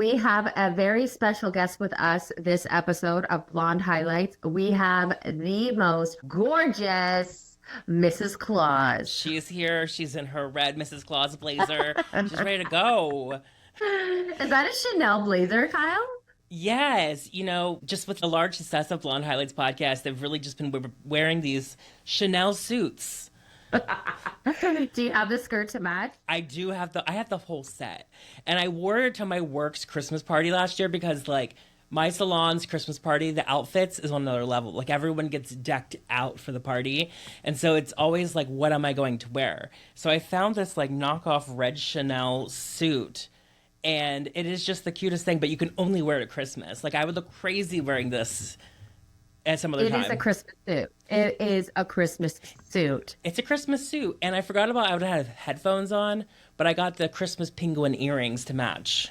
We have a very special guest with us this episode of Blonde Highlights. We have the most gorgeous Mrs. Claus. She's here. She's in her red Mrs. Claus blazer. She's ready to go. Is that a Chanel blazer, Kyle? Yes, just with the large success of Blonde Highlights podcast, they've really just been wearing these Chanel suits. Do you have the skirt to match? I have the whole set. And I wore it to my work's Christmas party last year because my salon's Christmas party, the outfits is on another level. Like everyone gets decked out for the party. And so it's always like, what am I going to wear? So I found this knockoff red Chanel suit. And it is just the cutest thing, but you can only wear it at Christmas. I would look crazy wearing this at some other time. It is a Christmas suit. It is a Christmas suit. It's a Christmas suit. And I forgot about I would have headphones on, but I got the Christmas penguin earrings to match.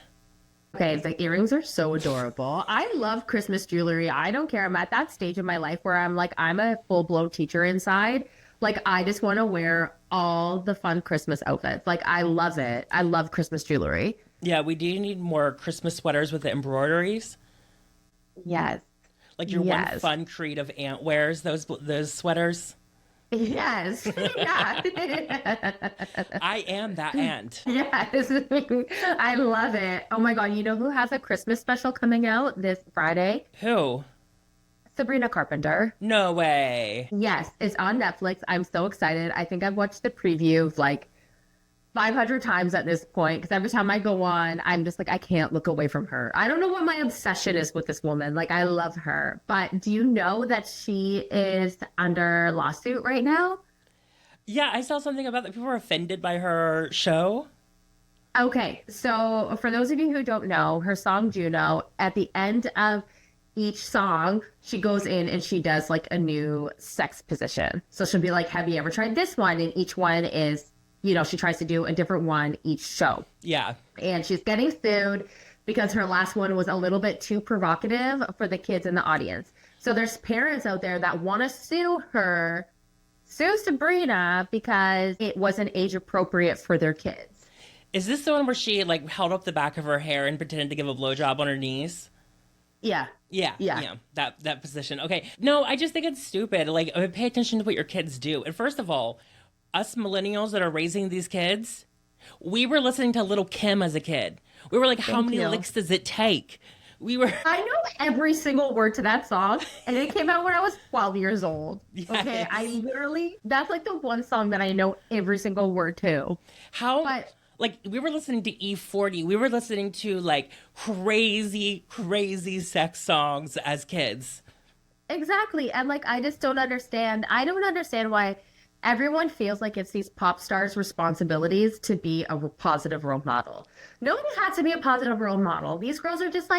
Okay, the earrings are so adorable. I love Christmas jewelry. I don't care. I'm at that stage of my life where I'm a full-blown teacher inside. I just want to wear all the fun Christmas outfits. I love it. I love Christmas jewelry. Yeah, we do need more Christmas sweaters with the embroideries. Yes. One fun creative aunt wears those sweaters. Yes. Yeah. I am that aunt. Yes. I love it. Oh my God. You know who has a Christmas special coming out this Friday? Who? Sabrina Carpenter. No way. Yes. It's on Netflix. I'm so excited. I think I've watched the preview 500 times at this point, because every time I go on, I'm just I can't look away from her. I don't know what my obsession is with this woman. I love her. But do you know that she is under lawsuit right now? Yeah, I saw something about that. People were offended by her show. Okay, so for those of you who don't know, her song Juno, at the end of each song, she goes in and she does a new sex position. So she'll be have you ever tried this one? And each one is, she tries to do a different one each show. Yeah. And she's getting sued because her last one was a little bit too provocative for the kids in the audience. So there's parents out there that want to sue Sabrina, because it wasn't age appropriate for their kids. Is this the one where she held up the back of her hair and pretended to give a blowjob on her knees? Yeah. Yeah. That position. Okay. No, I just think it's stupid. Pay attention to what your kids do. And first of all, us millennials that are raising these kids, we were listening to Little Kim as a kid. We were how many licks does it take? I know every single word to that song, and it came out when I was 12 years old. Yes. Okay, that's the one song that I know every single word to. We were listening to E40. We were listening to crazy, crazy sex songs as kids. Exactly. And I just don't understand. I don't understand why everyone feels it's these pop stars' responsibilities to be a positive role model. Nobody has to be a positive role model. These girls are just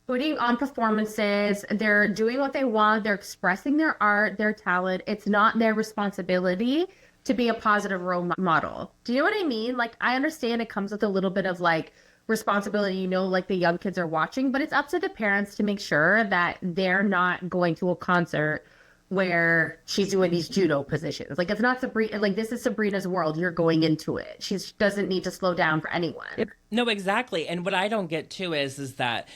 putting on performances. They're doing what they want. They're expressing their art, their talent. It's not their responsibility to be a positive role model. Do you know what I mean? I understand it comes with a little bit of responsibility, the young kids are watching, but it's up to the parents to make sure that they're not going to a concert where she's doing these judo positions. It's not Sabrina. This is Sabrina's world. You're going into it. She doesn't need to slow down for anyone. No, exactly. And what I don't get too is that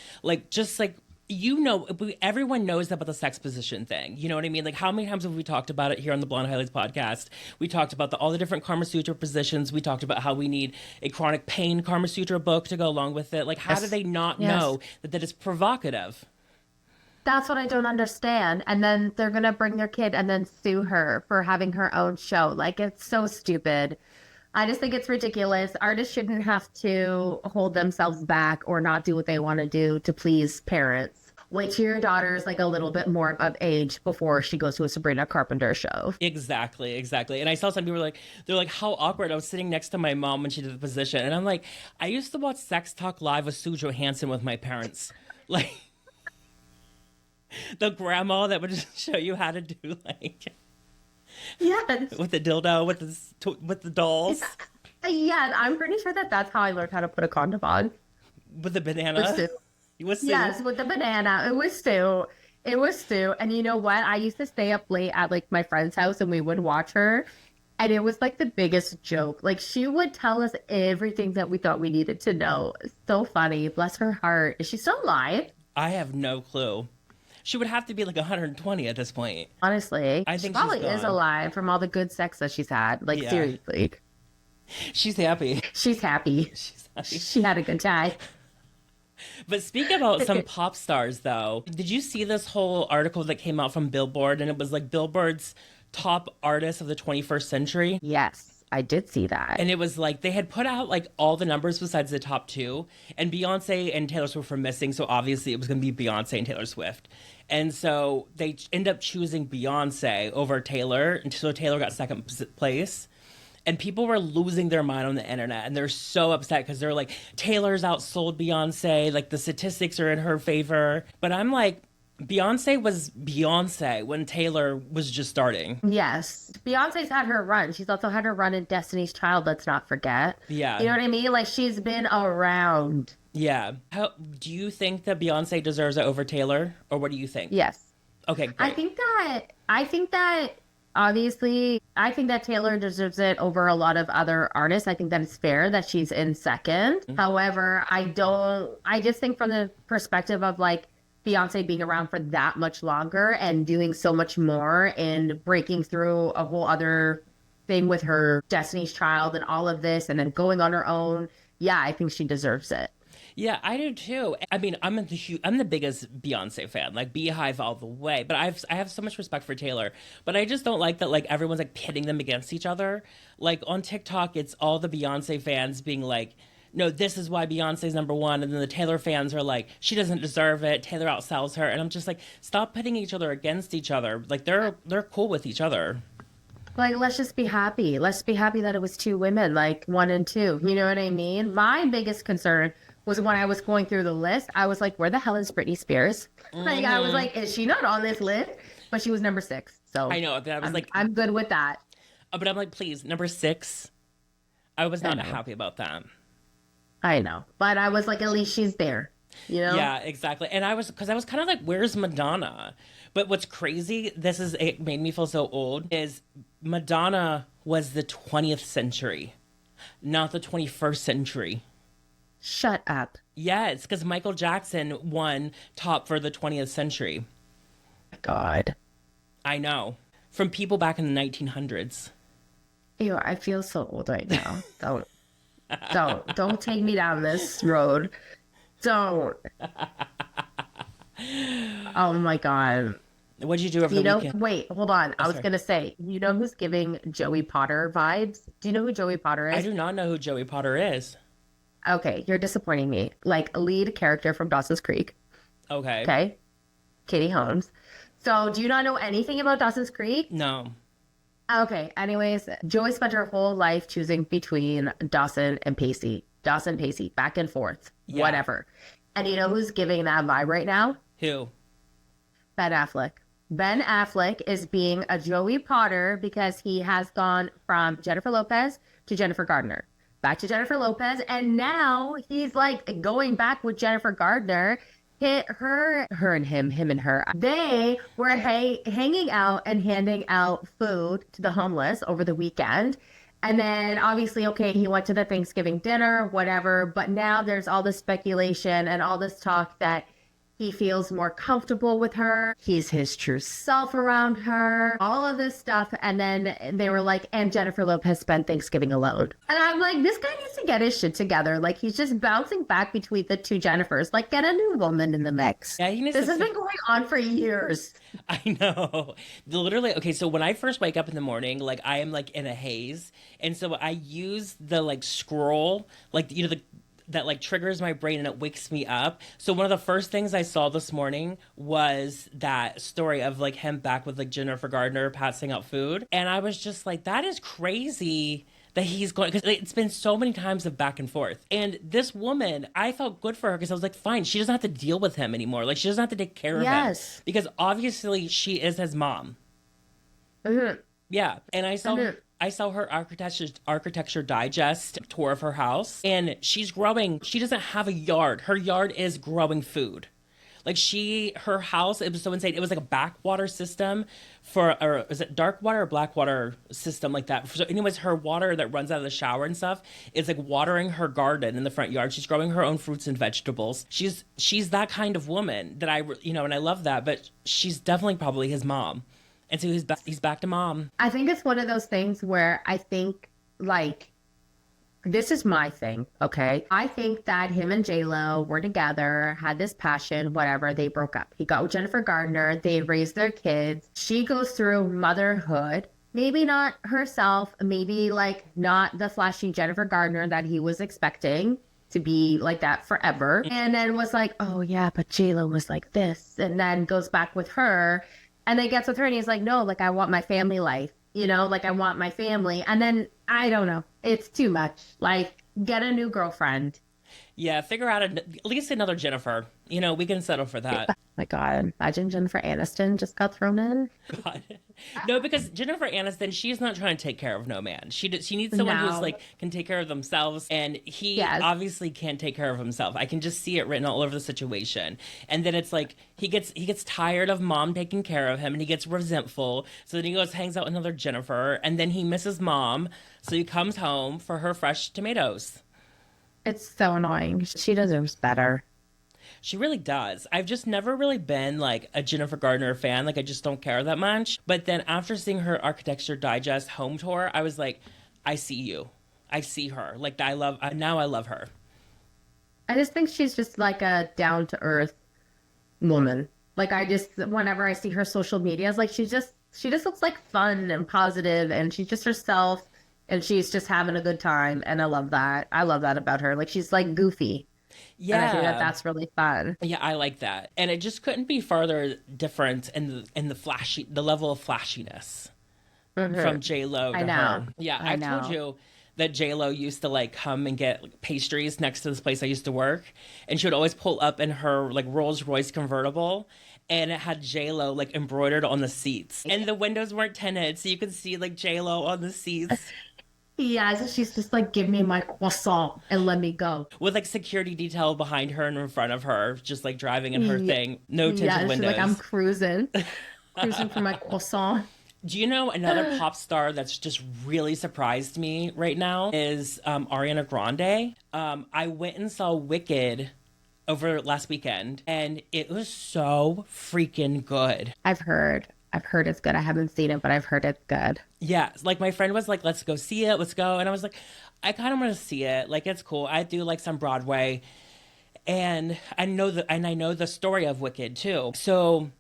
everyone knows about the sex position thing. You know what I mean? How many times have we talked about it here on the Blonde Highlights podcast? We talked about all the different Kama Sutra positions. We talked about how we need a chronic pain Kama Sutra book to go along with it. How do they not know that is provocative? That's what I don't understand. And then they're going to bring their kid and then sue her for having her own show. It's so stupid. I just think it's ridiculous. Artists shouldn't have to hold themselves back or not do what they want to do to please parents. Wait till your daughter's a little bit more of age before she goes to a Sabrina Carpenter show. Exactly. And I saw some people they're how awkward. I was sitting next to my mom when she did the position. And I'm I used to watch Sex Talk Live with Sue Johansson with my parents. The grandma that would just show you how to do yes, with the dildo with the dolls. Yeah, I'm pretty sure that's how I learned how to put a condom on. With the banana. With Sue. Yes, with the banana. It was Sue. And you know what? I used to stay up late at my friend's house and we would watch her. And it was like the biggest joke. Like she would tell us everything that we thought we needed to know. So funny. Bless her heart. Is she still alive? I have no clue. She would have to be like 120 at this point. Honestly, I she think probably she's is gone. alive from all the good sex that she's had. Like Yeah. seriously, She's happy. she's happy. She's happy. She had a good time. But speaking about some pop stars, though, did you see this whole article that came out from Billboard? And it was like Billboard's top artists of the 21st century. Yes, I did see that. And it was like they had put out like all the numbers besides the top two. And Beyonce and Taylor Swift were missing. So obviously it was going to be Beyonce and Taylor Swift. And so they end up choosing Beyonce over Taylor. And so Taylor got second place. And people were losing their mind on the internet. And they're so upset because they're like, Taylor's outsold Beyonce. Like the statistics are in her favor. But I'm like, Beyonce was Beyonce when Taylor was just starting. Yes, Beyonce's had her run. She's also had her run in Destiny's Child. Let's not forget. Yeah. You know what I mean? Like she's been around. Yeah. How do you think that Beyonce deserves it over Taylor? Or what do you think? Yes. Okay, great. I think that obviously I think that Taylor deserves it over a lot of other artists. I think that it's fair that she's in second. However, I just think from the perspective of like Beyonce being around for that much longer and doing so much more and breaking through a whole other thing with her Destiny's Child and all of this and then going on her own. Yeah, I think she deserves it. Yeah, I do too. I mean, I'm the biggest Beyonce fan, like Beehive all the way. But I have so much respect for Taylor. But I just don't like that like everyone's like pitting them against each other. Like on TikTok, it's all the Beyonce fans being like, no, this is why Beyonce's number one. And then the Taylor fans are like, she doesn't deserve it. Taylor outsells her. And I'm just like, stop pitting each other against each other. Like they're cool with each other. Like, let's just be happy. Let's be happy that it was two women, like 1 and 2. You know what I mean? My biggest concern was when I was going through the list, I was like, where the hell is Britney Spears? Like, I was like, is she not on this list? But she was number 6. So I know. But I was like, I'm good with that. but I'm like, please, number 6. I was not happy about that. I know. But I was like, at least she's there. You know? Yeah, exactly. And I was kind of like, where's Madonna? But what's crazy, it made me feel so old, is Madonna was the 20th century, not the 21st century. Shut up. Yes, because Michael Jackson won top for the 20th century. God. I know. From people back in the 1900s. Ew, I feel so old right now. Don't take me down this road. Don't. Oh my God. What'd you do over the weekend? Wait, hold on. I was sorry. going to say, you know who's giving Joey Potter vibes? Do you know who Joey Potter I is? do not know who Joey Potter is. Okay, you're disappointing me. Like a lead character from Dawson's Creek. Okay. Okay. Katie Holmes. So do you not know anything about Dawson's Creek? No. Okay. Anyways, Joey spent her whole life choosing between Dawson and Pacey. Dawson, Pacey, back and forth. Yeah. Whatever. And you know who's giving that vibe right now? Who? Ben Affleck. Ben Affleck is being a Joey Potter because he has gone from Jennifer Lopez to Jennifer Gardner. Back to Jennifer Lopez. And now he's like going back with Jennifer Gardner. Her and him and her. They were hanging out and handing out food to the homeless over the weekend. And then obviously, okay, he went to the Thanksgiving dinner, whatever. But now there's all this speculation and all this talk that he feels more comfortable with her. He's his true self around her, all of this stuff. And then they were like, and Jennifer Lopez spent Thanksgiving alone. And I'm like, this guy needs to get his shit together. Like, he's just bouncing back between the two Jennifers. Like, get a new woman in the mix. Yeah, he needs This to has been going on for years. I know. Literally, okay, so when I first wake up in the morning, like I am like in a haze. And so I use the like scroll, like, you know, that like triggers my brain and it wakes me up. So one of the first things I saw this morning was that story of like him back with like Jennifer Gardner passing out food. And I was just like, that is crazy that he's going, because it's been so many times of back and forth. And this woman, I felt good for her because I was like, fine, she doesn't have to deal with him anymore. Like she doesn't have to take care of him. Because obviously she is his mom. Mm-hmm. Yeah. And I saw her architecture digest tour of her house, and she's growing. She doesn't have a yard. Her yard is growing food. Like her house, it was so insane. It was like a backwater system or is it dark water or black water system like that? So anyways, her water that runs out of the shower and stuff is like watering her garden in the front yard. She's growing her own fruits and vegetables. She's that kind of woman that and I love that, but she's definitely probably his mom. And so he's back to mom. I think it's one of those things where I think, like, this is my thing, okay? I think that him and J-Lo were together, had this passion, whatever, they broke up. He got with Jennifer Gardner, they raised their kids. She goes through motherhood, maybe not herself, maybe, like, not the flashy Jennifer Gardner that he was expecting to be like that forever. And then was like, oh yeah, but J-Lo was like this. And then goes back with her. And then gets with her and he's like, no, like, I want my family life, like, I want my family. And then, I don't know, it's too much. Like, get a new girlfriend. Yeah, figure out at least another Jennifer. We can settle for that. My God, imagine Jennifer Aniston just got thrown in. God. No, because Jennifer Aniston, she's not trying to take care of no man. She needs someone who's like can take care of themselves, and he obviously can't take care of himself. I can just see it written all over the situation. And then it's like he gets tired of mom taking care of him, and he gets resentful. So then he goes hangs out with another Jennifer, and then he misses mom, so he comes home for her fresh tomatoes. It's so annoying. She deserves better. She really does. I've just never really been like a Jennifer Gardner fan. Like, I just don't care that much. But then after seeing her Architecture Digest home tour, I was like, I see you. I see her. Like, now I love her. I just think she's just like a down to earth woman. Like, whenever I see her social media, it's like she just looks like fun and positive, and she's just herself, and she's just having a good time. And I love that. I love that about her. Like, she's like goofy. Yeah. And I think that's really fun. Yeah, I like that. And it just couldn't be farther different in the level of flashiness from J-Lo to her. Yeah, I told you that J-Lo used to like come and get pastries next to this place I used to work. And she would always pull up in her like Rolls Royce convertible. And it had J-Lo like embroidered on the seats. And the windows weren't tinted, so you could see like J-Lo on the seats. Yeah, so she's just like, give me my croissant and let me go. With like security detail behind her and in front of her, just like driving in her thing. No tinted windows. Like, I'm cruising for my croissant. Do you know another pop star that's just really surprised me right now is Ariana Grande? I went and saw Wicked over last weekend, and it was so freaking good. I've heard it's good. I haven't seen it, but I've heard it's good. Yeah, like my friend was like, let's go see it, let's go. And I was like, I kind of want to see it. Like, it's cool. I do like some Broadway, and I know the story of Wicked too. So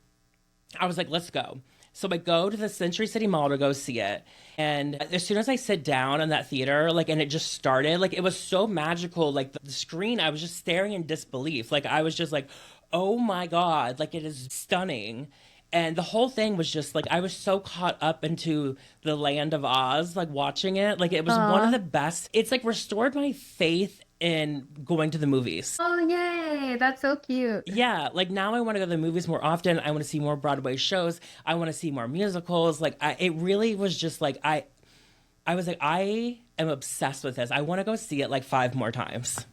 I was like, let's go. So I go to the Century City Mall to go see it. And as soon as I sit down in that theater, like, and it just started, like, it was so magical. Like, the screen, I was just staring in disbelief. Like, I was just like, oh my God, like, it is stunning. And the whole thing was just like, I was so caught up into the land of Oz, like watching it. Like, it was one of the best. It's like restored my faith in going to the movies. Oh, yay. That's so cute. Yeah. Like, now I want to go to the movies more often. I want to see more Broadway shows. I want to see more musicals. Like, it really was just like, I was like, I am obsessed with this. I want to go see it like 5 more times.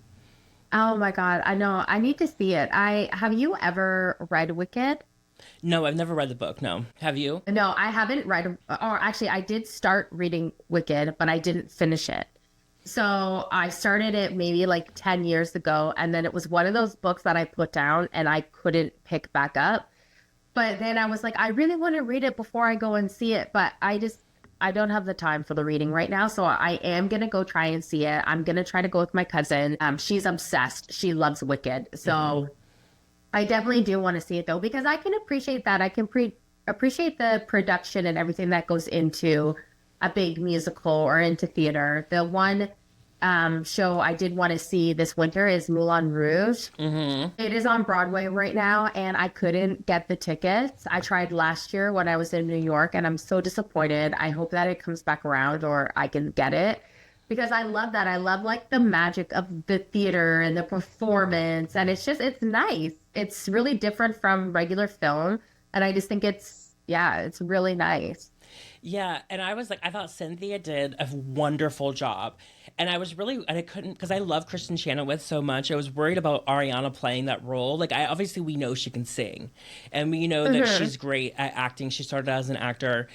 Oh my God. I know. I need to see it. Have you ever read Wicked? No, I've never read the book. No. Have you? No, I haven't read, or actually I did start reading Wicked, but I didn't finish it. So I started it maybe like 10 years ago. And then it was one of those books that I put down and I couldn't pick back up. But then I was like, I really want to read it before I go and see it. But I don't have the time for the reading right now. So I am going to go try and see it. I'm going to try to go with my cousin. She's obsessed. She loves Wicked. So I definitely do want to see it though, because I can appreciate that. I can appreciate the production and everything that goes into a big musical or into theater. The one show I did want to see this winter is Moulin Rouge. Mm-hmm. It is on Broadway right now, and I couldn't get the tickets. I tried last year when I was in New York, and I'm so disappointed. I hope that it comes back around or I can get it, because I love that. I love like the magic of the theater and the performance, and it's nice. It's really different from regular film, and I just think it's Yeah, it's really nice. Yeah, and I was like, I thought Cynthia did a wonderful job. And I was really, and I couldn't, because I love Kristen Chenoweth so much. I was worried about Ariana playing that role. Like, obviously, we know she can sing, and we know that Hmm. she's great at acting. She started as an actor,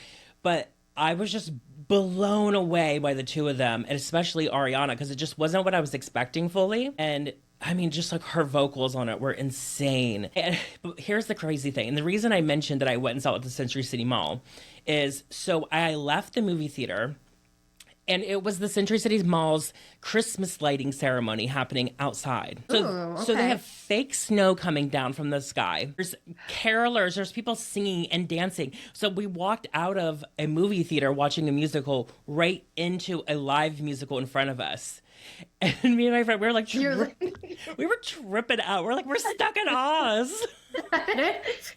but I was just blown away by the two of them, and especially Ariana, because it just wasn't what I was expecting fully. And I mean, just like her vocals on it were insane. And but here's the crazy thing. And the reason I mentioned that I went and saw it at the Century City Mall is so I left the movie theater and it was the Century City Mall's Christmas lighting ceremony happening outside. Ooh, So they okay. have fake snow coming down from the sky. There's carolers, there's people singing and dancing. So we walked out of a movie theater watching a musical right into a live musical in front of us. And me and my friend, we were like, You're like, we were tripping out. We're like, we're stuck in Oz.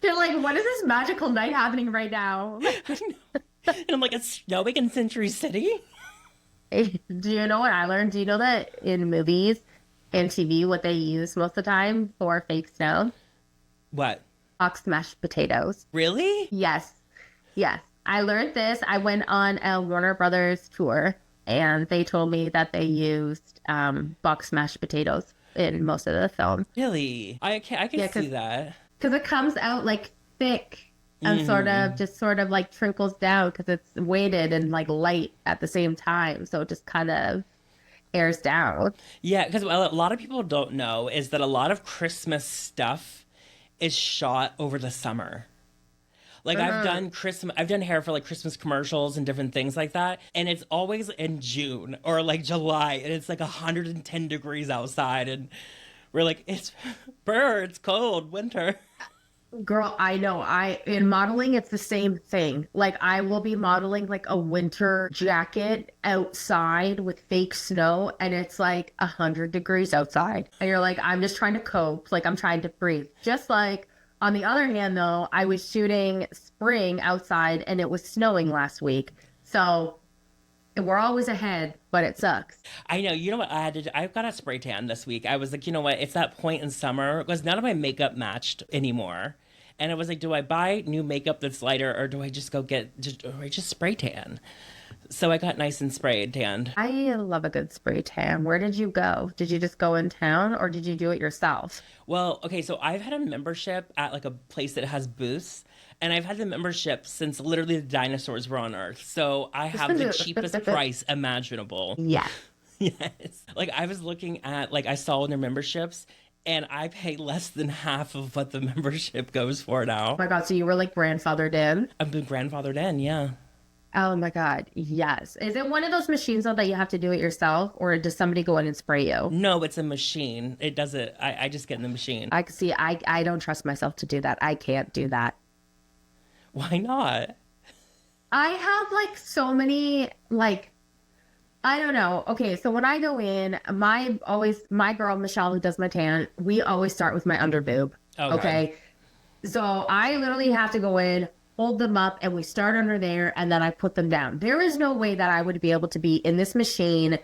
you're like, what is this magical night happening right now? And I'm like, it's snowing in Century City. Do you know what I learned? Do you know that in movies and TV, what they use most of the time for fake snow? What? Box mashed potatoes. Really? Yes. Yes. I learned this. I went on a Warner Brothers tour and they told me that they used box mashed potatoes in most of the films. Really? I can Yeah, see that. because it comes out like thick and sort of like trickles down because it's weighted and like light at the same time. So it just kind of airs down. Yeah, because a lot of people don't know is that a lot of Christmas stuff is shot over the summer. Like I've done hair for like Christmas commercials and different things like that, and it's always in June or like July, and it's like 110 degrees outside, and we're like, it's cold, winter. Girl, I know. In modeling, it's the same thing. Like I will be modeling like a winter jacket outside with fake snow, and it's like 100 degrees outside. And you're like, I'm just trying to cope, like I'm trying to breathe. Just like on the other hand, though, I was shooting spring outside and it was snowing last week. So we're always ahead, but it sucks. I know. You know what I had to do? I got a spray tan this week. I was like, you know what? It's that point in summer because none of my makeup matched anymore. And I was like, do I buy new makeup that's lighter or do I just go or I just spray tan? So I got nice and sprayed tanned. I love a good spray tan. Where did you go? Did you just go in town or did you do it yourself? Well, okay, so I've had a membership at like a place that has booths, and I've had the membership since literally the dinosaurs were on Earth. So I have the cheapest price imaginable. Yeah. Yes. Like I was looking at like I saw in their memberships and I pay less than half of what the membership goes for now. Oh my God. So you were like grandfathered in? I've been grandfathered in, yeah. Oh my God. Yes. Is it one of those machines though that you have to do it yourself or does somebody go in and spray you? No, it's a machine. It does it. I just get in the machine. I see. I don't trust myself to do that. I can't do that. Why not? I have like so many like I don't know. Okay, so when I go in, my girl Michelle who does my tan, we always start with my under boob. Okay. So I literally have to go in, hold them up, and we start under there, and then I put them down. There is no way that I would be able to be in this machine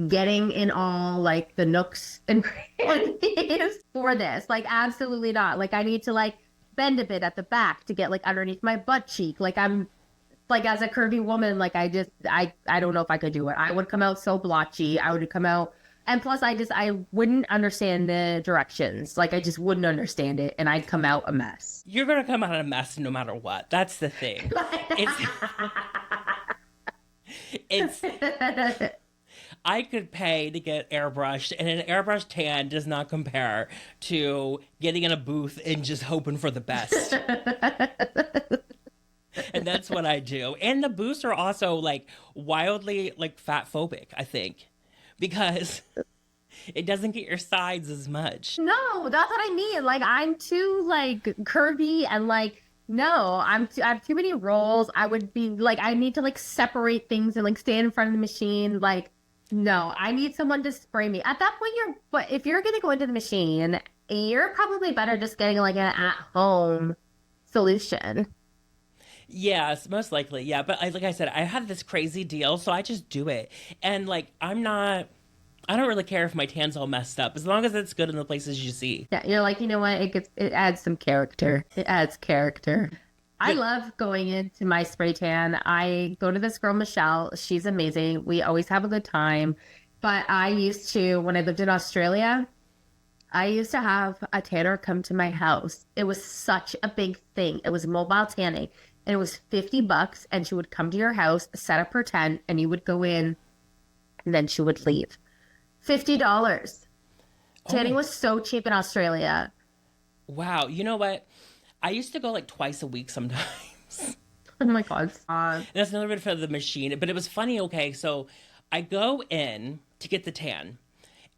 getting in all like the nooks and crannies for this. Like absolutely not. Like I need to like bend a bit at the back to get like underneath my butt cheek. Like I'm like as a curvy woman, like I don't know if I could do it. I would come out so blotchy. I would come out and plus I wouldn't understand the directions. Like I just wouldn't understand it and I'd come out a mess. You're gonna come out a mess no matter what. That's the thing. It's I could pay to get airbrushed, and an airbrush tan does not compare to getting in a booth and just hoping for the best. And that's what I do. And the booths are also like wildly like fat phobic, I think, because it doesn't get your sides as much. No, that's what I mean. Like I'm too like curvy and like no, I have too many rolls. I would be like I need to like separate things and like stand in front of the machine. Like no, I need someone to spray me. At that point, but if you're gonna go into the machine, you're probably better just getting like an at-home solution. Yes, most likely. Yeah. But like I said, I have this crazy deal, so I just do it. And like, I don't really care if my tan's all messed up as long as it's good in the places you see. Yeah, you're like, you know what? It adds some character. It adds character. I love going into my spray tan. I go to this girl, Michelle. She's amazing. We always have a good time. But I used to, when I lived in Australia, I used to have a tanner come to my house. It was such a big thing. It was mobile tanning. And it was $50. And she would come to your house, set up her tent, and you would go in, and then she would leave. $50. Tanning was so cheap in Australia. Wow. You know what? I used to go like twice a week sometimes. Oh my God. And that's another bit for the machine. But it was funny. Okay, so I go in to get the tan.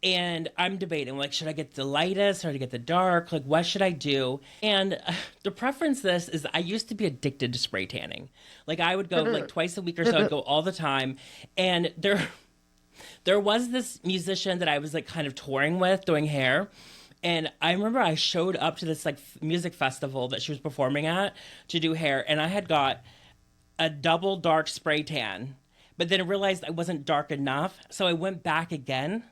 And I'm debating, like, should I get the lightest or should I get the dark? Like, what should I do? And the preference this is I used to be addicted to spray tanning. Like, I would go like twice a week or so. I'd go all the time. And there was this musician that I was like kind of touring with doing hair. And I remember I showed up to this like music festival that she was performing at to do hair. And I had got a double dark spray tan, but then I realized I wasn't dark enough. So I went back again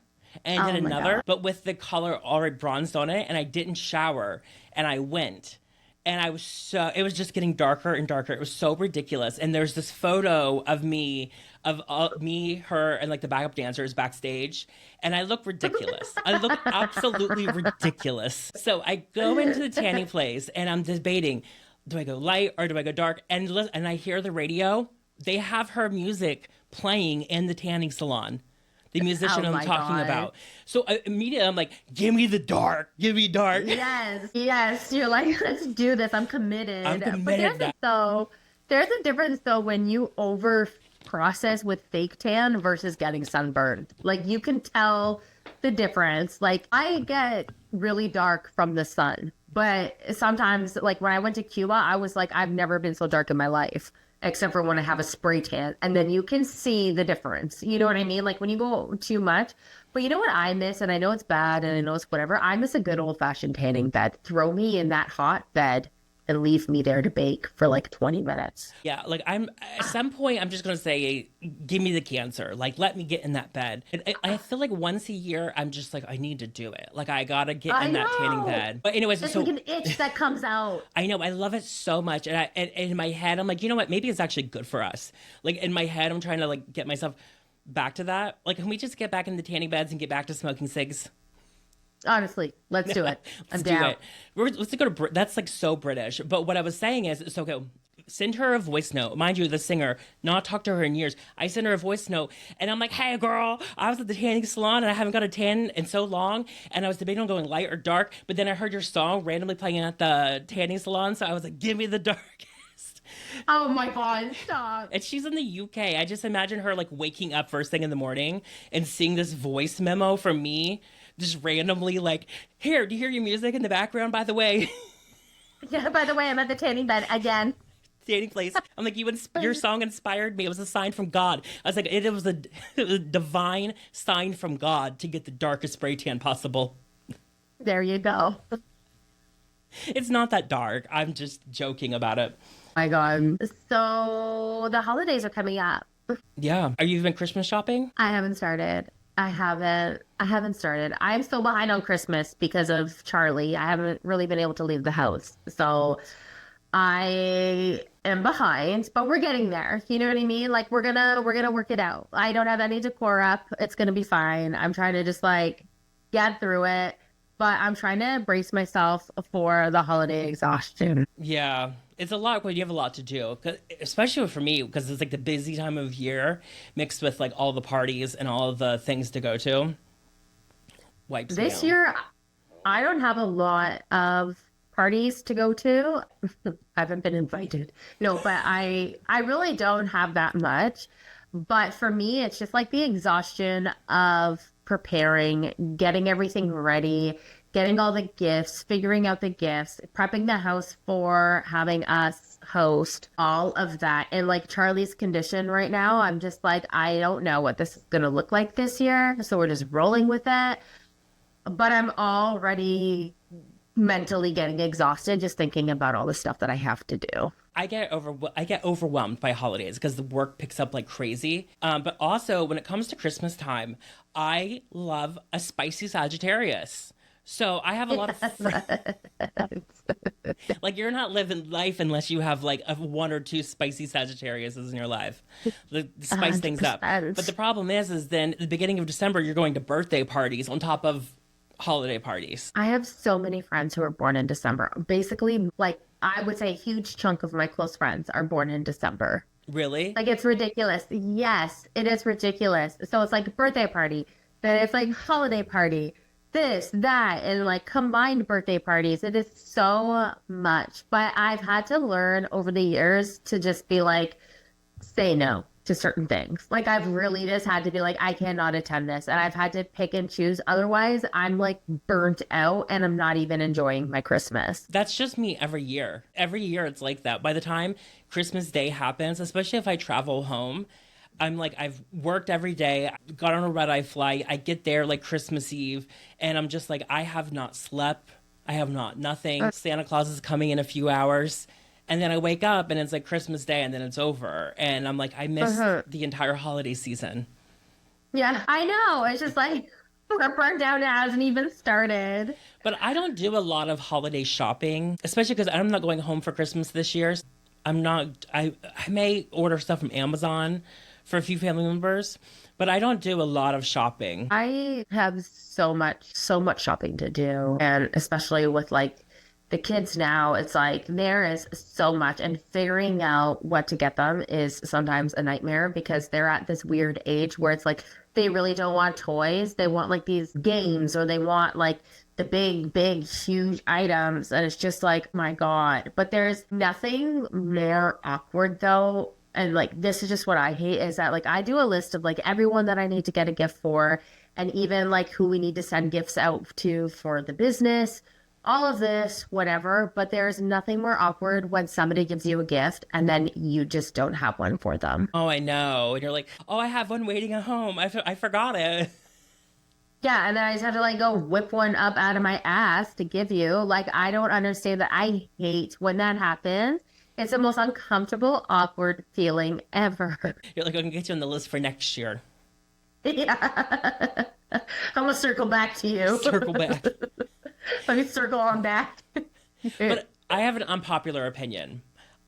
and did another, but with the color already bronzed on it. And I didn't shower and I went. And it was just getting darker and darker. It was so ridiculous. And there's this photo of me, her, and like the backup dancers backstage. And I look ridiculous. I look absolutely ridiculous. So I go into the tanning place and I'm debating, do I go light or do I go dark? And I hear the radio. They have her music playing in the tanning salon. The musician I'm talking about. So immediately I'm like, give me the dark. Give me dark. Yes. You're like, let's do this. I'm committed. But there's a difference though when you over process with fake tan versus getting sunburned. Like you can tell the difference. Like I get really dark from the sun, but sometimes like when I went to Cuba, I was like, I've never been so dark in my life. Except for when I have a spray tan. And then you can see the difference. You know what I mean? Like when you go too much. But you know what I miss? And I know it's bad and I know it's whatever. I miss a good old fashioned tanning bed. Throw me in that hot bed and leave me there to bake for like 20 minutes. Yeah, like at some point, I'm just going to say, give me the cancer. Like, let me get in that bed. I feel like once a year, I'm just like, I need to do it. Like, I got to get in that tanning bed. But anyways, it's like an itch that comes out. I know. I love it so much. And in my head, I'm like, you know what? Maybe it's actually good for us. Like, in my head, I'm trying to like get myself back to that. Like, can we just get back in the tanning beds and get back to smoking cigs? Honestly, let's do it. I'm down. Let's go to that's like so British. But what I was saying is, so okay, send her a voice note. Mind you, the singer, not talked to her in years. I sent her a voice note, and I'm like, "Hey, girl, I was at the tanning salon, and I haven't got a tan in so long, and I was debating on going light or dark. But then I heard your song randomly playing at the tanning salon, so I was like, give me the darkest." Oh my God, stop. And she's in the UK. I just imagine her like waking up first thing in the morning and seeing this voice memo from me. Just randomly like, here, do you hear your music in the background, by the way? Yeah, by the way, I'm at the tanning bed again. Tanning place. I'm like, your song inspired me. It was a sign from God. I was like, it was a divine sign from God to get the darkest spray tan possible. There you go. It's not that dark. I'm just joking about it. My God. So the holidays are coming up. Yeah. Are you even Christmas shopping? I haven't started. I haven't started. I'm still behind on Christmas because of Charlie. I haven't really been able to leave the house. So I am behind, but we're getting there. You know what I mean? Like we're gonna work it out. I don't have any decor up. It's gonna be fine. I'm trying to just like get through it, but I'm trying to brace myself for the holiday exhaustion. Yeah. It's a lot when you have a lot to do, especially for me, because it's like the busy time of year mixed with like all the parties and all the things to go to. Wipes me out. This year, I don't have a lot of parties to go to. I haven't been invited. No, but I really don't have that much. But for me, it's just like the exhaustion of preparing, getting everything ready, getting all the gifts, figuring out the gifts, prepping the house for having us host, all of that. And like Charlie's condition right now, I'm just like, I don't know what this is going to look like this year. So we're just rolling with it. But I'm already mentally getting exhausted just thinking about all the stuff that I have to do. I get overwhelmed by holidays because the work picks up like crazy. But also when it comes to Christmas time, I love a spicy Sagittarius. So I have a lot of like you're not living life unless you have like a one or two spicy Sagittariuses in your life. The spice things up. 100%. But the problem is then at the beginning of December you're going to birthday parties on top of holiday parties. I have so many friends who are born in December. Basically, like I would say a huge chunk of my close friends are born in December. Really? Like it's ridiculous. Yes, it is ridiculous. So it's like birthday party, then it's like holiday party, this, that, and like combined birthday parties. It is so much. But I've had to learn over the years to just be like, say no to certain things. Like I've really just had to be like, I cannot attend this. And I've had to pick and choose. Otherwise, I'm like burnt out and I'm not even enjoying my Christmas. That's just me every year. Every year it's like that. By the time Christmas Day happens, especially if I travel home, I'm like, I've worked every day, got on a red-eye flight. I get there like Christmas Eve, and I'm just like, I have not slept. I have not nothing. Santa Claus is coming in a few hours. And then I wake up and it's like Christmas Day and then it's over. And I'm like, I missed the entire holiday season. Yeah, I know. It's just like we're burnt out and it hasn't even started. But I don't do a lot of holiday shopping, especially because I'm not going home for Christmas this year. I may order stuff from Amazon for a few family members, but I don't do a lot of shopping. I have so much shopping to do. And especially with like the kids now, it's like there is so much, and figuring out what to get them is sometimes a nightmare because they're at this weird age where it's like they really don't want toys. They want like these games, or they want like the big, huge items. And it's just like, my God. But there's nothing more awkward though. And like, this is just what I hate is that like I do a list of like everyone that I need to get a gift for, and even like who we need to send gifts out to for the business. All of this, whatever, but there's nothing more awkward when somebody gives you a gift and then you just don't have one for them. Oh, I know. And you're like, oh, I have one waiting at home. I forgot it. Yeah, and then I just have to like go whip one up out of my ass to give you. Like, I don't understand that. I hate when that happens. It's the most uncomfortable, awkward feeling ever. You're like, I'm going to get you on the list for next year. Yeah. I'm going to circle back to you. Circle back. Let me circle on back. But I have an unpopular opinion.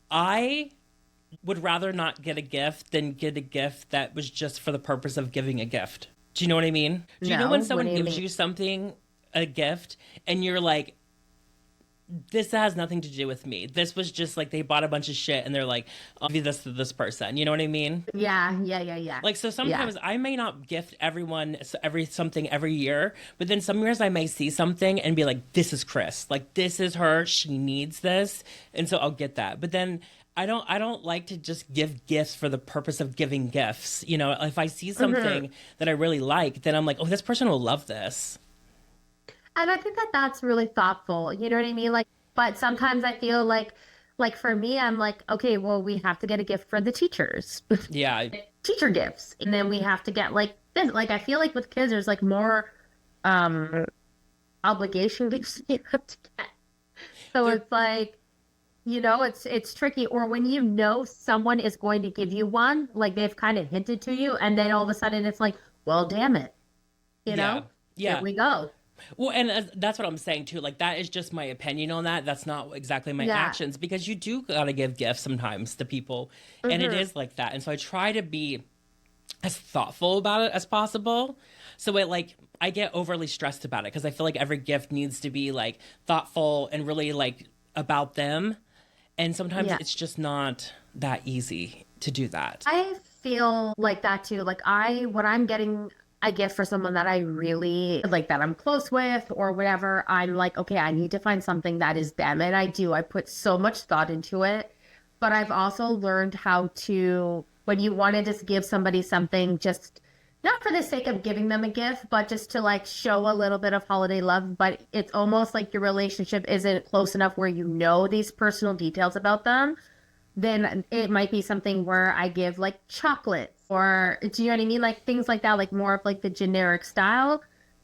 I would rather not get a gift than get a gift that was just for the purpose of giving a gift. Do you know what I mean? Do you know when someone gives you something, a gift, and you're like, this has nothing to do with me. This was just like they bought a bunch of shit and they're like, I'll give this to this person. You know what I mean? Yeah. Like, so sometimes I may not gift everyone something every year, but then some years I may see something and be like, this is Kris. Like, this is her. She needs this. And so I'll get that. But then I don't like to just give gifts for the purpose of giving gifts. You know, if I see something that I really like, then I'm like, oh, this person will love this. And I think that that's really thoughtful. You know what I mean? Like, but sometimes I feel like for me, I'm like, okay, well, we have to get a gift for the teachers. Yeah. Teacher gifts. And then we have to get like this. Like, I feel like with kids, there's like more obligation gifts you have to get. So it's like, you know, it's tricky. Or when you know someone is going to give you one, like they've kind of hinted to you, and then all of a sudden it's like, well, damn it. You know? Yeah. Here we go. Well, and that's what I'm saying too. Like, that is just my opinion on that. That's not exactly my actions, because you do gotta give gifts sometimes to people, and it is like that. And so I try to be as thoughtful about it as possible. So I get overly stressed about it because I feel like every gift needs to be like thoughtful and really like about them. And sometimes it's just not that easy to do that. I feel like that too. Like when I'm getting a gift for someone that I really like, that I'm close with or whatever, I'm like, okay, I need to find something that is them. And I put so much thought into it. But I've also learned how to, when you want to just give somebody something, just not for the sake of giving them a gift, but just to like show a little bit of holiday love. But it's almost like your relationship isn't close enough where you know these personal details about them. Then it might be something where I give like chocolates, or do you know what I mean? Like things like that, like more of like the generic style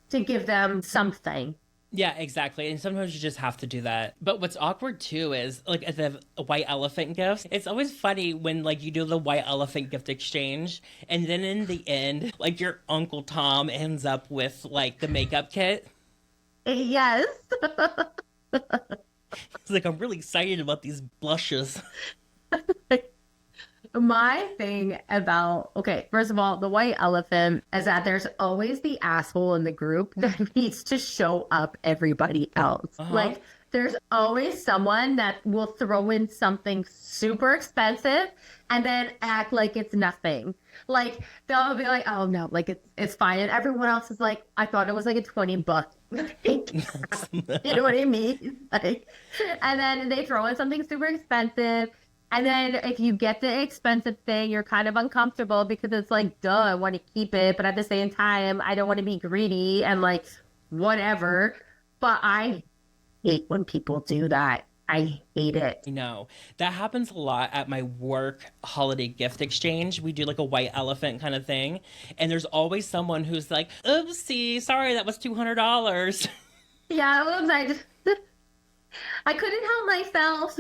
to give them something. Yeah, exactly. And sometimes you just have to do that. But what's awkward too is like at the white elephant gifts, it's always funny when like you do the white elephant gift exchange, and then in the end, like your Uncle Tom ends up with like the makeup kit. Yes. It's like, I'm really excited about these blushes. My thing about, okay, first of all, the white elephant is that there's always the asshole in the group that needs to show up everybody else. Uh-huh. Like, there's always someone that will throw in something super expensive and then act like it's nothing. Like, they'll be like, oh no, like it's fine. And everyone else is like, I thought it was like a 20 buck. You know what I mean? Like, and then they throw in something super expensive. And then if you get the expensive thing, you're kind of uncomfortable because it's like, duh, I want to keep it, but at the same time, I don't want to be greedy and like whatever. But I hate when people do that. I hate it. You know, that happens a lot at my work holiday gift exchange. We do like a white elephant kind of thing. And there's always someone who's like, oopsie, sorry, that was $200. Yeah, I couldn't help myself.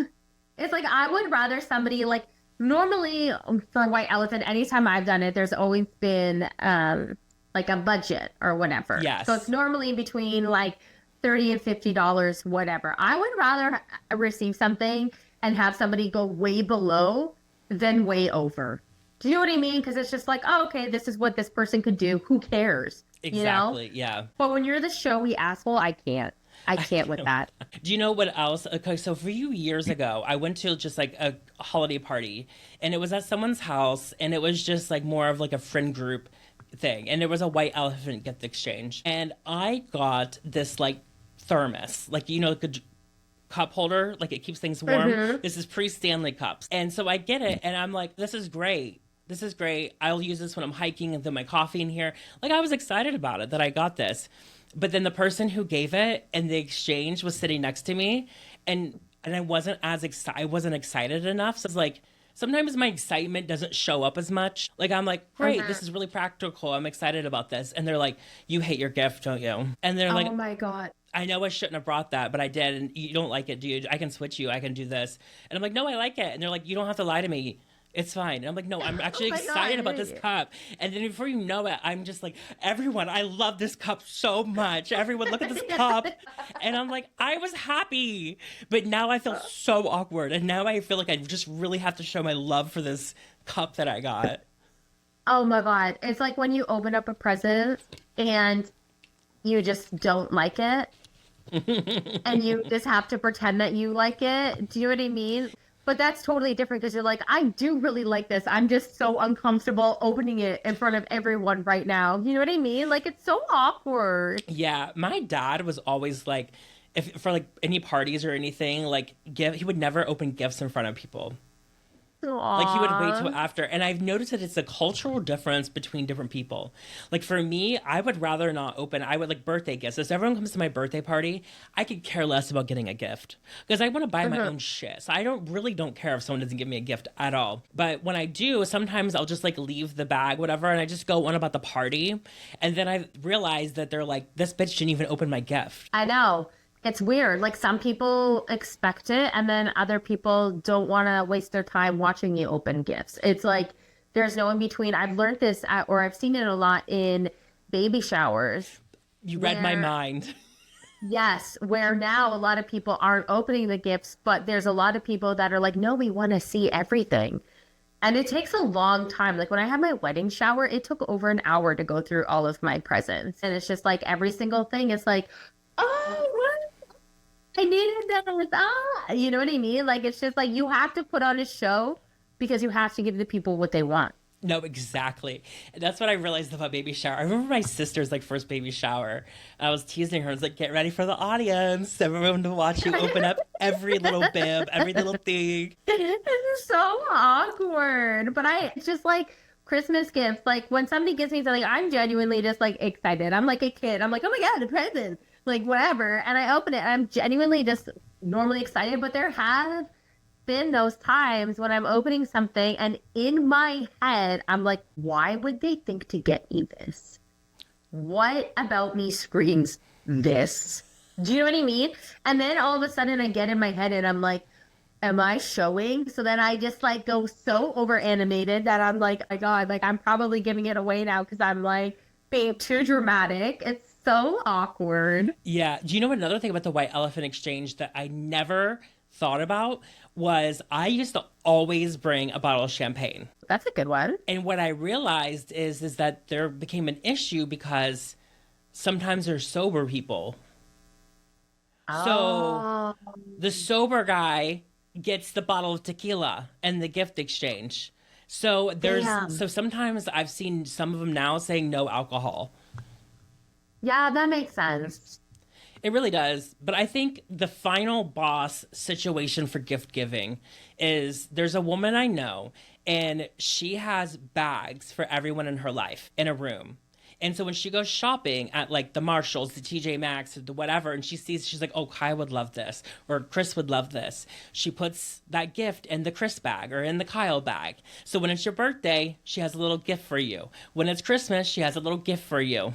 It's like I would rather somebody like normally for White Elephant, anytime I've done it, there's always been like a budget or whatever. Yes. So it's normally between like $30 and $50, whatever. I would rather receive something and have somebody go way below than way over. Do you know what I mean? Because it's just like, oh, okay, this is what this person could do. Who cares? You know? Exactly. Yeah. But when you're the showy asshole, I can't. I can't with that. Do you know what else? Okay, so a few years ago, I went to just like a holiday party, and it was at someone's house, and it was just like more of like a friend group thing, and there was a white elephant gift exchange, and I got this like thermos, like like a cup holder, like it keeps things warm. This is pre-Stanley cups, and so I get it, and I'm like, this is great. This is great. I'll use this when I'm hiking and then my coffee in here. Like I was excited about it that I got this. But then the person who gave it and the exchange was sitting next to me, and I wasn't as excited. I wasn't excited enough. So it's like sometimes my excitement doesn't show up as much. Like I'm like, great, this is really practical. I'm excited about this. And they're like, you hate your gift, don't you? And they're like, Oh my God. I know I shouldn't have brought that, but I did. And you don't like it, dude. I can switch you. I can do this. And I'm like, no, I like it. And they're like, you don't have to lie to me. It's fine. And I'm like, no, I'm actually Oh my excited God. about this cup. And then before you know it, I'm just like, everyone, I love this cup so much. Everyone, look at this cup. And I'm like, I was happy. But now I feel so awkward. And now I feel like I just really have to show my love for this cup that I got. Oh my God. It's like when you open up a present and you just don't like it and you just have to pretend that you like it. Do you know what I mean? But that's totally different because you're like, I do really like this. I'm just so uncomfortable opening it in front of everyone right now. You know what I mean? Like, it's so awkward. Yeah, my dad was always like, if for like any parties or anything, like he would never open gifts in front of people. Like he would wait till Aww. after. And I've noticed that it's a cultural difference between different people. Like for me, I would rather not open. I would like birthday gifts. If everyone comes to my birthday party, I could care less about getting a gift because I want to buy my own shit. So I don't care if someone doesn't give me a gift at all. But when I do, sometimes I'll just like leave the bag, whatever, and I just go on about the party. And then I realize that they're like, this bitch didn't even open my gift. I know. It's weird. Like, some people expect it, and then other people don't want to waste their time watching you open gifts. It's like there's no in between. I've learned this, or I've seen it a lot in baby showers. You read my mind. Yes, where now a lot of people aren't opening the gifts, but there's a lot of people that are like, no, we want to see everything. And it takes a long time. Like when I had my wedding shower, it took over an hour to go through all of my presents. And it's just like every single thing is like, oh, what? I needed that. Ah, you know what I mean? Like it's just like you have to put on a show because you have to give the people what they want. No, exactly. And that's what I realized about baby shower. I remember my sister's like first baby shower. I was teasing her. I was like, get ready for the audience. Everyone to watch you open up every little bib, every little thing. It's so awkward. But it's just like Christmas gifts. Like when somebody gives me something, I'm genuinely just like excited. I'm like a kid. I'm like, oh my God, a present. Like whatever. And I open it and I'm genuinely just normally excited. But there have been those times when I'm opening something and in my head, I'm like, why would they think to get me this? What about me screams this? Do you know what I mean? And then all of a sudden I get in my head and I'm like, am I showing? So then I just like go so over animated that I'm like, oh my God, like I'm probably giving it away now because I'm like being too dramatic. It's So awkward. Yeah. Do you know another thing about the white elephant exchange that I never thought about was I used to always bring a bottle of champagne. That's a good one. And what I realized is that there became an issue because sometimes there's sober people. So Oh, the sober guy gets the bottle of tequila and the gift exchange. damn. So sometimes I've seen some of them now saying no alcohol. Yeah, that makes sense. It really does. But I think the final boss situation for gift giving is there's a woman I know, and she has bags for everyone in her life in a room. And so when she goes shopping at like the Marshalls, the TJ Maxx, the whatever, and she sees, she's like, oh, Kai would love this, or Kris would love this. She puts that gift in the Kris bag or in the Kyle bag. So when it's your birthday, she has a little gift for you. When it's Christmas, she has a little gift for you.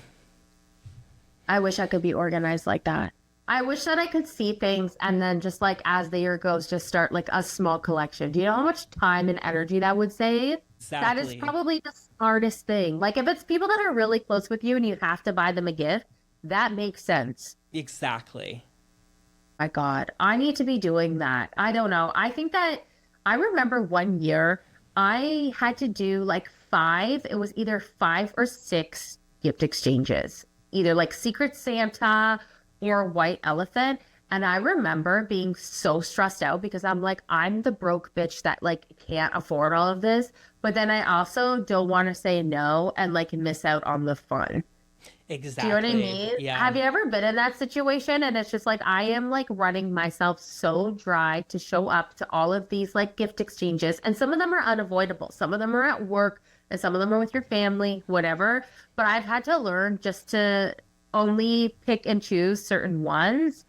I wish I could be organized like that. I wish that I could see things and then just like as the year goes, just start like a small collection. Do you know how much time and energy that would save? That is Exactly. probably the smartest thing. Like if it's people that are really close with you and you have to buy them a gift, that makes sense. Exactly. My God, I need to be doing that. I don't know. I think that I remember one year I had to do like five, it was either five or six gift exchanges, either like Secret Santa or White Elephant. And I remember being so stressed out because I'm like, I'm the broke bitch that like can't afford all of this. But then I also don't want to say no and like miss out on the fun. Do Exactly. you know what I mean? Yeah. Have you ever been in that situation? And it's just like, I am like running myself so dry to show up to all of these like gift exchanges. And some of them are unavoidable. Some of them are at work and some of them are with your family, whatever. But I've had to learn just to only pick and choose certain ones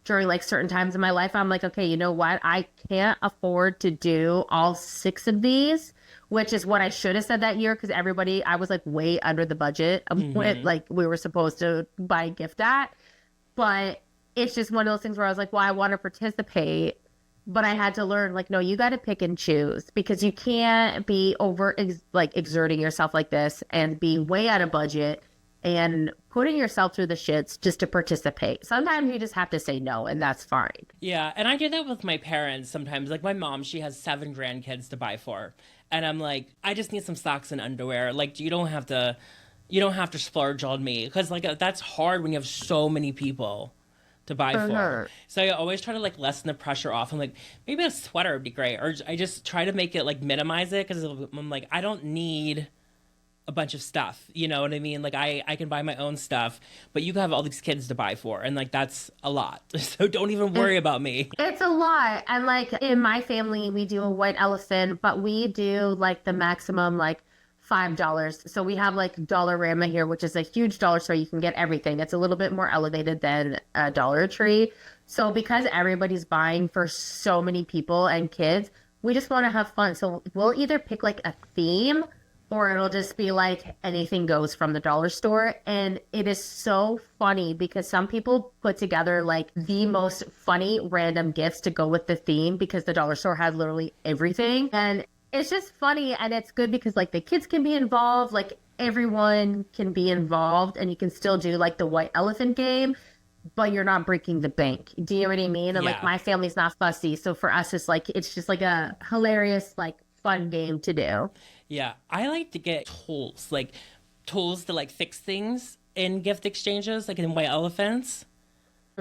during like certain times in my life. I'm like, okay, you know what? I can't afford to do all six of these, which is what I should have said that year because everybody, I was like way under the budget of what like we were supposed to buy a gift at. But it's just one of those things where I was like, well, I want to participate. But I had to learn, like, no, you got to pick and choose because you can't be like exerting yourself like this and be way out of budget and putting yourself through the shits just to participate. Sometimes you just have to say no, and that's fine. Yeah, and I do that with my parents sometimes. Like my mom, she has 7 grandkids to buy for. And I'm like, I just need some socks and underwear. Like you don't have to splurge on me because like that's hard when you have so many people to buy for. Sure. So I always try to like lessen the pressure off. I'm like, maybe a sweater would be great. Or I just try to make it like minimize it because I'm like, I don't need a bunch of stuff. You know what I mean? Like I can buy my own stuff, but you have all these kids to buy for. And like, that's a lot. So don't even worry about me. It's a lot. And like in my family, we do a white elephant, but we do like the maximum like $5. So we have like Dollarama here, which is a huge dollar store. You can get everything. It's a little bit more elevated than a Dollar Tree. So because everybody's buying for so many people and kids, we just want to have fun. So we'll either pick like a theme or it'll just be like anything goes from the dollar store. And it is so funny because some people put together like the most funny random gifts to go with the theme because the dollar store has literally everything. And it's just funny and it's good because like the kids can be involved, like everyone can be involved and you can still do like the white elephant game, but you're not breaking the bank. Do you know what I mean? And like Yeah. my family's not fussy. So for us, it's just like a hilarious, like fun game to do. Yeah, I like to get like tools to like fix things in gift exchanges, like in white elephants,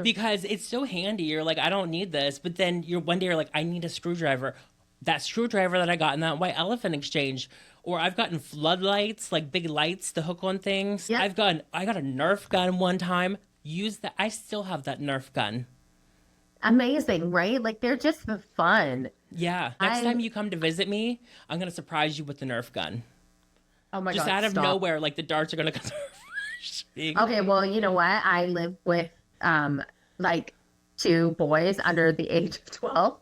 because it's so handy. You're like, I don't need this, but then you're one day you're like, I need a screwdriver. That screwdriver that I got in that white elephant exchange, or I've gotten floodlights, like big lights to hook on things. Yeah. I got a Nerf gun one time. Use that. I still have that Nerf gun. Amazing, right? Like they're just for fun. Yeah. Next time you come to visit me, I'm gonna surprise you with the Nerf gun. Oh my Just God, out of stop. nowhere, like the darts are gonna come. Okay, well, you know what? I live with like two boys under the age of 12,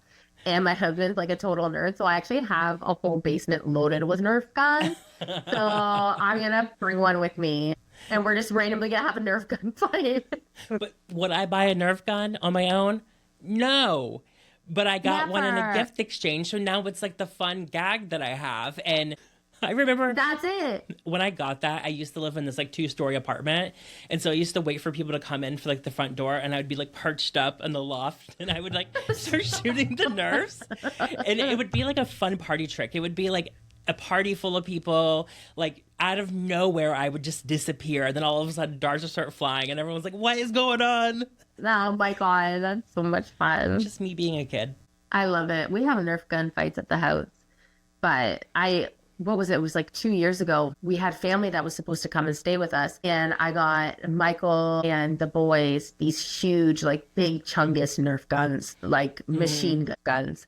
and my husband's like a total nerd. So I actually have a whole basement loaded with Nerf guns. So I'm gonna bring one with me, and we're just randomly gonna have a Nerf gun fight. But would I buy a Nerf gun on my own? No. But I got one in a Never. gift exchange, so now it's like the fun gag that I have. And I remember That's it. when I got that, I used to live in this like 2-story apartment. And so I used to wait for people to come in for like the front door, and I would be like perched up in the loft and I would like start shooting the nerves. And it would be like a fun party trick. It would be like a party full of people, like out of nowhere, I would just disappear. And then all of a sudden darts would start flying and everyone's like, what is going on? Oh my God, that's so much fun. Just me being a kid. I love it. We have Nerf gun fights at the house, but what was it? It was like 2 years ago. We had family that was supposed to come and stay with us. And I got Michael and the boys these huge, like big Chungus Nerf guns, like machine guns.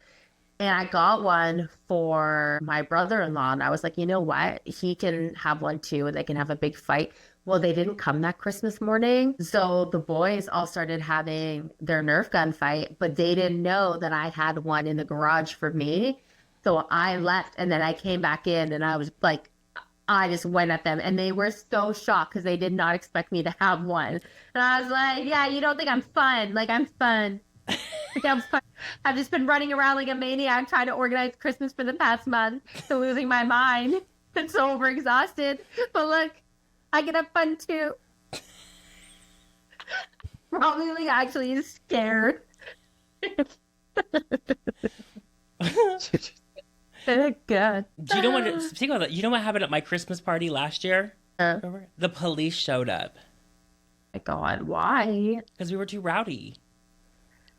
And I got one for my brother-in-law. And I was like, you know what? He can have one too, and they can have a big fight. Well, they didn't come that Christmas morning. So the boys all started having their Nerf gun fight, but they didn't know that I had one in the garage for me. So I left, and then I came back in, and I was like, I just went at them, and they were so shocked because they did not expect me to have one. And I was like, yeah, you don't think I'm fun? Like, I'm fun. Like, I'm fun. I've just been running around like a maniac trying to organize Christmas for the past month, so losing my mind and so overexhausted. But look, I get have fun too. Probably like actually scared. God. Do you know what? Speaking of that, you know what happened at my Christmas party last year? The police showed up My God, why? because we were too rowdy.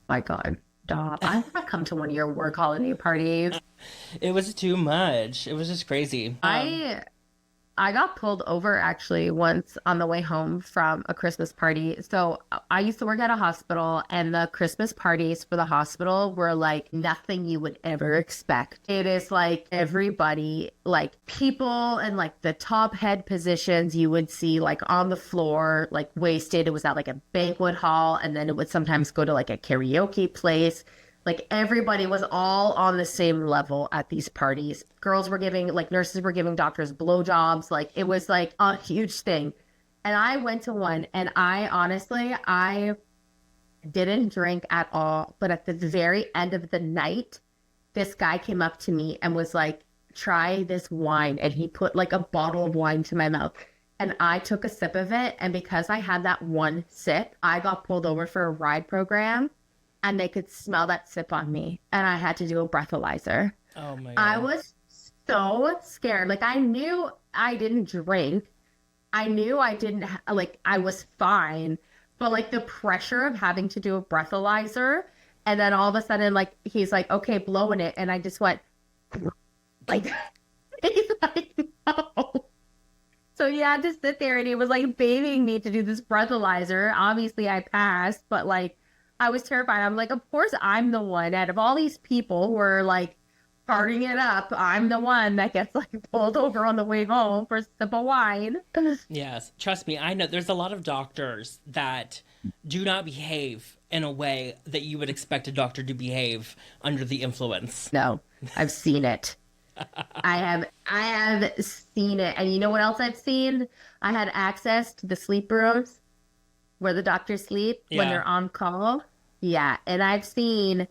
My God, stop. I want to come to one of your work holiday parties. It was too much. It was just crazy. I got pulled over actually once on the way home from a Christmas party. So I used to work at a hospital, and the Christmas parties for the hospital were like nothing you would ever expect. It is like everybody, like people in like the top head positions you would see like on the floor, like wasted. It was at like a banquet hall, and then it would sometimes go to like a karaoke place. Like everybody was all on the same level at these parties. Girls were giving, like nurses were giving doctors blowjobs. Like it was like a huge thing. And I went to one, and I didn't drink at all. But at the very end of the night, this guy came up to me and was like, try this wine. And he put like a bottle of wine to my mouth. And I took a sip of it. And because I had that one sip, I got pulled over for a ride program. And they could smell that sip on me. And I had to do a breathalyzer. Oh my God. I was so scared. Like, I knew I didn't drink. I knew I didn't, like, I was fine. But, like, the pressure of having to do a breathalyzer. And then all of a sudden, like, he's like, okay, blowing it. And I just went, like, he's like, no. So he had to sit there, and he was, like, begging me to do this breathalyzer. Obviously, I passed. But, like, I was terrified. I'm like, of course I'm the one out of all these people who are like partying it up. I'm the one that gets like pulled over on the way home for a sip of wine. Yes. Trust me, I know there's a lot of doctors that do not behave in a way that you would expect a doctor to behave under the influence. No, I've seen it. I have seen it. And you know what else I've seen? I had access to the sleep rooms where the doctors sleep when they're on call. Yeah, and I've seen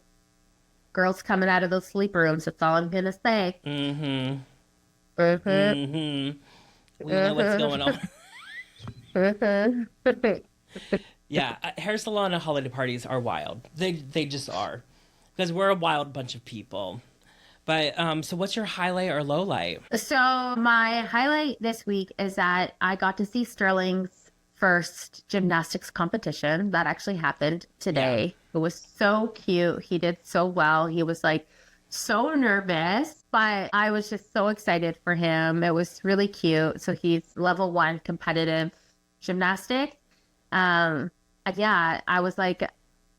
girls coming out of those sleep rooms. That's all I'm gonna say. Mm-hmm. Mm-hmm. Mm-hmm. We know what's going on. Yeah, hair salon and holiday parties are wild. They just are, because we're a wild bunch of people. But so what's your highlight or low light? So my highlight this week is that I got to see Sterling's first gymnastics competition that actually happened today. Yeah. It was so cute. He did so well. He was like so nervous, but I was just so excited for him. It was really cute. So he's level 1 competitive gymnastics. And yeah, I was like,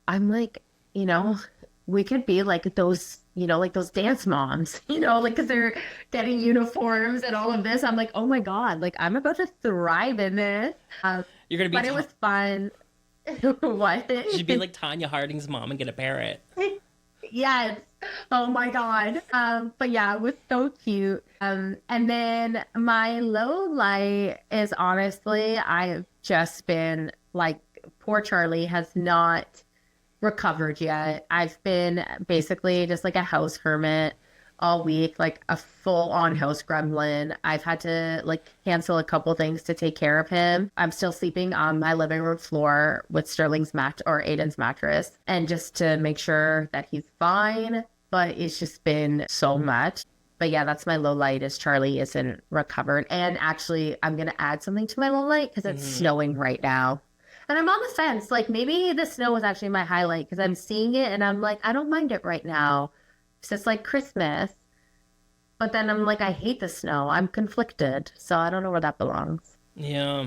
I'm like, you know, we could be like those, you know, like those dance moms, you know, like, because they're getting uniforms and all of this. I'm like, oh my God, like I'm about to thrive in this. You're going to be, but it was fun. What? You should be like Tanya Harding's mom and get a parrot. Yes. Oh my God. But yeah, it was so cute. And then my low light is honestly, I've just been like, poor Charlie has not recovered yet. I've been basically just like a house hermit all week, like a full on house gremlin. I've had to like cancel a couple things to take care of him. I'm still sleeping on my living room floor with Sterling's or Aiden's mattress, and just to make sure that he's fine. But it's just been so much. But yeah, that's my low light is Charlie isn't recovered. And actually, I'm going to add something to my low light because it's snowing right now. And I'm on the fence. Like, maybe the snow was actually my highlight because I'm seeing it and I'm like, I don't mind it right now. So it's like Christmas. But then I'm like, I hate the snow. I'm conflicted. So I don't know where that belongs. Yeah.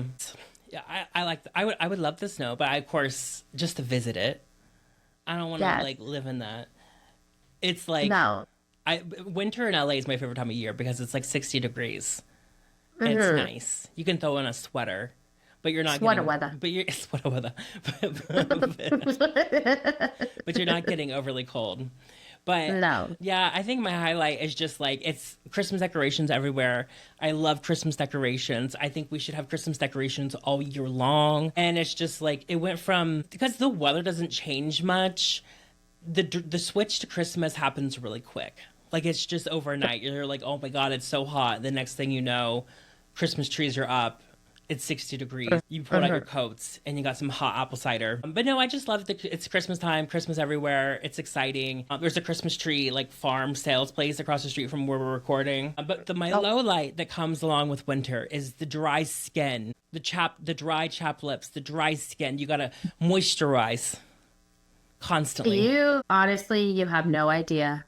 Yeah, I would love the snow, but of course, just to visit it. I don't want to like live in that. It's like No. Winter in LA is my favorite time of year because it's like 60 degrees. It's nice. You can throw in a sweater, but you're not Sweater getting, weather. But you're sweater weather. But you're not getting overly cold. But No. yeah, I think my highlight is just like it's Christmas decorations everywhere. I love Christmas decorations. I think we should have Christmas decorations all year long. And it's just like it went from, because the weather doesn't change much, the switch to Christmas happens really quick. Like it's just overnight. You're like, oh my God, it's so hot. The next thing you know, Christmas trees are up. It's 60 degrees. You pulled out your coats and you got some hot apple cider. But no, I just love it's Christmas time, Christmas everywhere. It's exciting. There's a Christmas tree, like farm sales place across the street from where we're recording. But my low light that comes along with winter is the dry skin, the dry chapped lips, the dry skin. You got to moisturize constantly. You have no idea.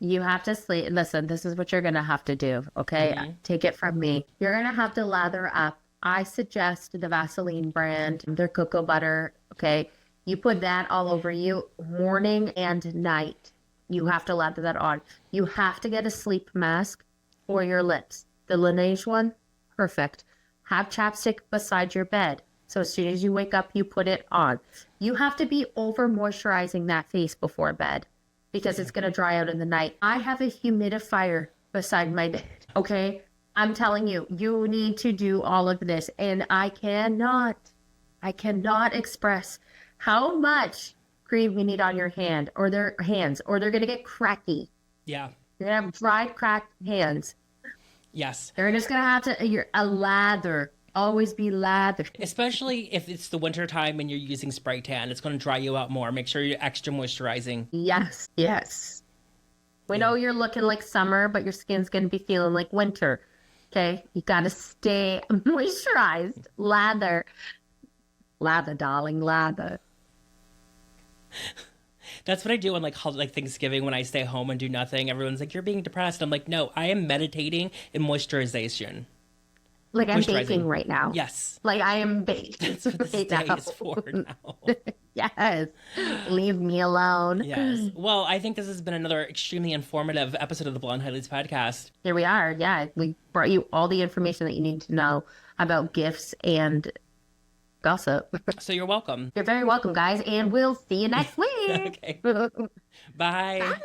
You have to sleep. Listen, this is what you're going to have to do. Okay. Take it from me. You're going to have to lather up. I suggest the Vaseline brand, their cocoa butter. Okay. You put that all over you morning and night. You have to lather that on. You have to get a sleep mask for your lips. The Laneige one, perfect. Have chapstick beside your bed. So as soon as you wake up, you put it on. You have to be over moisturizing that face before bed because it's going to dry out in the night. I have a humidifier beside my bed. Okay. I'm telling you, you need to do all of this. And I cannot express how much cream you need on your hand or their hands, or they're going to get cracky. Yeah. You're going to have dried, cracked hands. Yes. You're just going to have to, a lather. Always be lather. Especially if it's the winter time and you're using spray tan, it's going to dry you out more. Make sure you're extra moisturizing. Yes. Yes. We know you're looking like summer, but your skin's going to be feeling like winter. Okay, you gotta stay moisturized. Lather, darling, lather. That's what I do on like Thanksgiving when I stay home and do nothing. Everyone's like, "You're being depressed." I'm like, "No, I am meditating in moisturization." Like I'm baking right now. Yes. Like I am baking. That's what this day is for now. Yes. Leave me alone. Yes. Well, I think this has been another extremely informative episode of the Blonde Highlights podcast. Here we are. Yeah. We brought you all the information that you need to know about gifts and gossip. So you're welcome. You're very welcome, guys. And we'll see you next week. Okay. Bye. Bye.